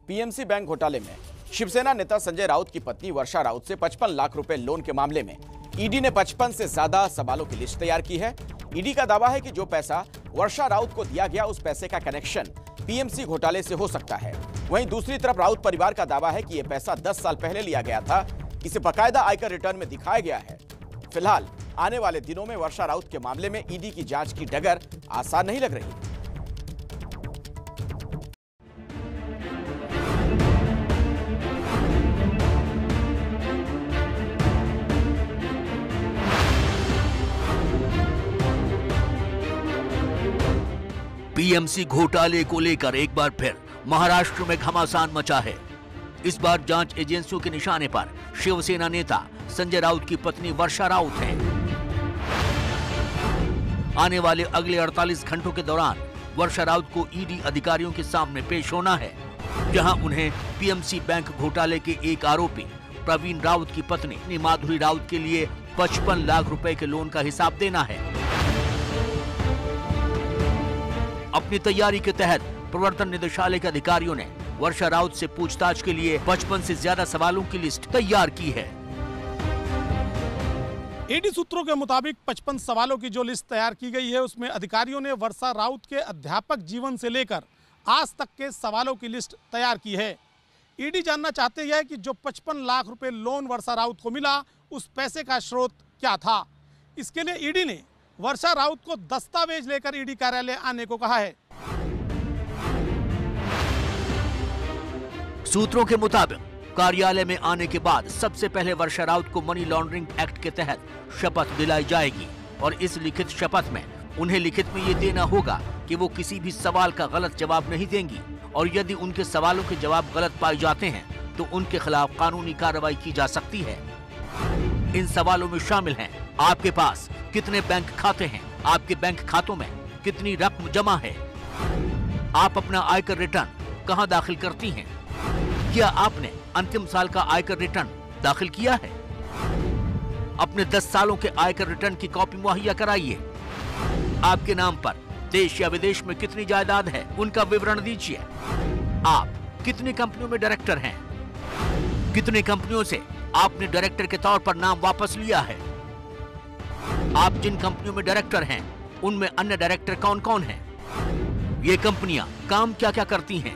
PMC bank घोटाले में शिवसेना नेता संजय राउत की पत्नी वर्षा राउत से 55 लाख रुपए लोन के मामले में ईडी ने 55 से ज्यादा सवालों की लिस्ट तैयार की है। ईडी का दावा है कि जो पैसा वर्षा राउत को दिया गया उस पैसे का कनेक्शन पीएमसी घोटाले से हो सकता है। वहीं दूसरी तरफ राउत परिवार का दावा है कि यह पैसा 10 साल पहले लिया गया था, इसे बाकायदा आयकर रिटर्न में दिखाया गया है। फिलहाल आने वाले दिनों में वर्षा राउत के मामले में ईडी की जांच की डगर आसान नहीं लग रही। पीएमसी घोटाले को लेकर एक बार फिर महाराष्ट्र में घमासान मचा है। इस बार जांच एजेंसियों के निशाने पर शिवसेना नेता संजय राउत की पत्नी वर्षा राउत है। आने वाले अगले 48 घंटों के दौरान वर्षा राउत को ईडी अधिकारियों के सामने पेश होना है, जहां उन्हें पीएमसी बैंक घोटाले के एक आरोपी प्रवीण राउत की पत्नी माधुरी राउत के लिए 55 लाख रुपए के लोन का हिसाब देना है। अपनी तैयारी के तहत प्रवर्तन निदेशालय के अधिकारियों ने वर्षा राउत से पूछताछ के लिए 55 से ज्यादा सवालों की लिस्ट तैयार की है। ईडी सूत्रों के मुताबिक 55 सवालों की जो लिस्ट तैयार की गई है, उसमें अधिकारियों ने वर्षा राउत के अध्यापक जीवन से लेकर आज तक के सवालों की लिस्ट तैयार की है। ईडी जानना चाहते हैं कि जो 55 लाख रुपए लोन वर्षा राउत को मिला, उस पैसे का स्रोत क्या था। इसके लिए ईडी ने वर्षा राउत को दस्तावेज लेकर ईडी कार्यालय आने को कहा है। सूत्रों के मुताबिक कार्यालय में आने के बाद सबसे पहले वर्षा राउत को मनी लॉन्ड्रिंग एक्ट के तहत शपथ दिलाई जाएगी और इस लिखित शपथ में उन्हें लिखित में ये देना होगा कि वो किसी भी सवाल का गलत जवाब नहीं देंगी और यदि उनके सवालों के जवाब गलत पाए जाते हैं तो उनके खिलाफ कानूनी कार्रवाई की जा सकती है। इन सवालों में शामिल हैं आपके पास कितने बैंक खाते हैं, आपके बैंक खातों में कितनी रकम जमा है, आप अपना आयकर रिटर्न कहां दाखिल करती हैं, क्या आपने अंतिम साल का आयकर रिटर्न दाखिल किया है, अपने 10 सालों के आयकर रिटर्न की कॉपी मुहैया कराइए, आपके नाम पर देश या विदेश में कितनी जायदाद है उनका विवरण दीजिए, आप कितनी कंपनियों में डायरेक्टर हैं, कितनी कंपनियों से आपने डायरेक्टर के तौर पर नाम वापस लिया है, आप जिन कंपनियों में डायरेक्टर हैं उनमें अन्य डायरेक्टर कौन कौन हैं, ये कंपनियां काम क्या क्या करती हैं,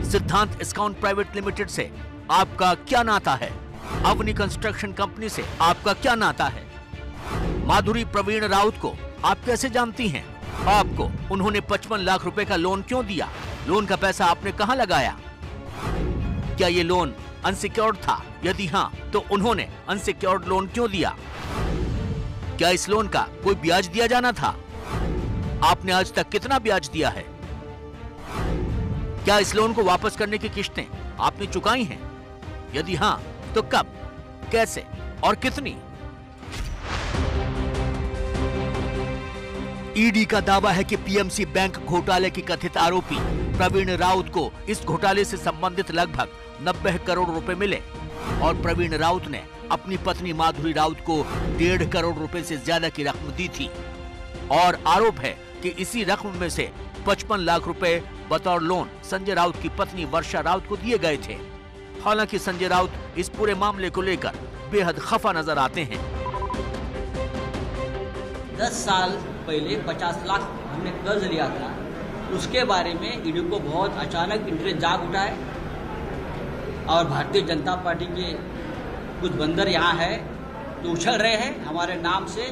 सिद्धांत इस्कॉन प्राइवेट लिमिटेड से आपका क्या नाता है, अवनी कंस्ट्रक्शन कंपनी से आपका क्या नाता है, माधुरी प्रवीण राउत को आप कैसे जानती हैं, आपको उन्होंने 55 लाख रुपए का लोन क्यों दिया, लोन का पैसा आपने कहां लगाया, क्या ये लोन अनसिक्योर्ड था, यदि हां तो उन्होंने अनसिक्योर्ड लोन क्यों दिया, क्या इस लोन का कोई ब्याज दिया जाना था, आपने आज तक कितना ब्याज दिया है, क्या इस लोन को वापस करने की किश्तें आपने चुकाई हैं, यदि हां तो कब, कैसे और कितनी। ईडी का दावा है कि पीएमसी बैंक घोटाले के कथित आरोपी प्रवीण राउत को इस घोटाले से संबंधित लगभग 90 करोड़ रुपए मिले और प्रवीण राउत ने अपनी पत्नी माधुरी राउत को 1.5 करोड़ रुपए से ज्यादा की रकम दी थी और आरोप है कि इसी रकम में से 55 लाख रुपए बतौर लोन संजय राउत की पत्नी वर्षा राउत को दिए गए थे। हालांकि संजय राउत इस पूरे मामले को लेकर बेहद खफा नजर आते हैं। 10 साल पहले 50 लाख हमने कर्ज लिया था, उसके बारे में ईडी को बहुत अचानक इंटरेस्ट जाग उठा है और भारतीय जनता पार्टी के कुछ बंदर यहाँ है जो उछल रहे हैं हमारे नाम से।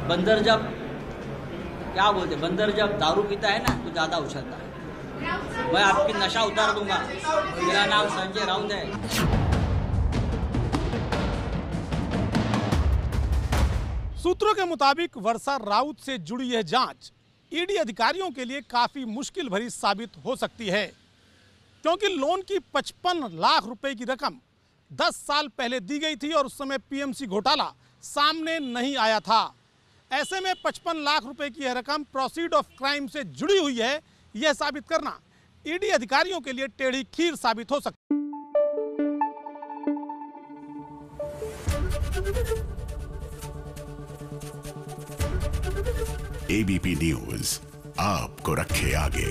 बंदर जब क्या बोलते, बंदर जब दारू पीता है ना तो ज्यादा उछलता है। मैं आपकी नशा उतार दूंगा। मेरा नाम संजय राउत है। सूत्रों के मुताबिक वर्षा राउत से जुड़ी यह जांच ईडी अधिकारियों के लिए काफी मुश्किल भरी साबित हो सकती है, क्योंकि लोन की 55 लाख रुपए की रकम 10 साल पहले दी गई थी और उस समय पीएमसी घोटाला सामने नहीं आया था। ऐसे में 55 लाख रुपए की यह रकम प्रोसीड ऑफ क्राइम से जुड़ी हुई है, यह साबित करना ईडी अधिकारियों के लिए टेढ़ी खीर साबित हो सकती है। एबीपी न्यूज आपको रखे आगे।